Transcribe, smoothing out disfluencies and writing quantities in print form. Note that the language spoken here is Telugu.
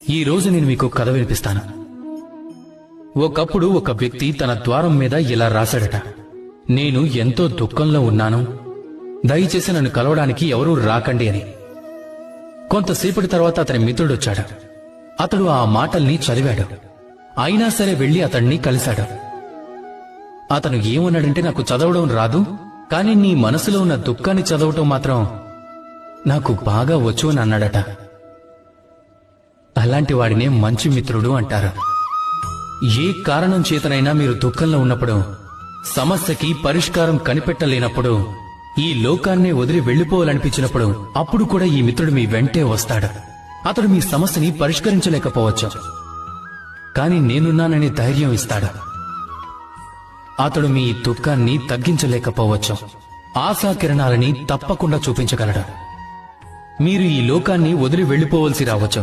ఈ రోజు నేను మీకు కథ వినిపిస్తాను. ఒకప్పుడు ఒక వ్యక్తి తన ద్వారం మీద ఇలా రాశాడట, నేను ఎంతో దుఃఖంలో ఉన్నాను, దయచేసి నన్ను కలవడానికి ఎవరూ రాకండి అని. కొంతసేపటి తర్వాత అతని మిత్రుడొచ్చాడు. అతడు ఆ మాటల్ని చదివాడు. అయినా సరే వెళ్లి అతన్ని కలిశాడు. అతను ఏమన్నాడంటే, నాకు చదవడం రాదు, కానీ నీ మనసులో ఉన్న దుఃఖాన్ని చదవటం మాత్రం నాకు బాగా వచ్చు అని అన్నాడట. అలాంటి వాడినే మంచి మిత్రుడు అంటారు. ఏ కారణం చేతనైనా మీరు దుఃఖంలో ఉన్నప్పుడు, సమస్యకి పరిష్కారం కనిపెట్టలేనప్పుడు, ఈ లోకాన్నే వదిలి వెళ్లిపోవాలనిపించినప్పుడు, అప్పుడు కూడా ఈ మిత్రుడు మీ వెంటే వస్తాడు. అతడు మీ సమస్యని పరిష్కరించలేకపోవచ్చు, కాని నేనున్నానని ధైర్యం ఇస్తాడు. అతడు మీ దుఃఖాన్ని తగ్గించలేకపోవచ్చు, ఆశాకిరణాలని తప్పకుండా చూపించగలడు. మీరు ఈ లోకాన్ని వదిలి వెళ్లిపోవలసి రావచ్చు.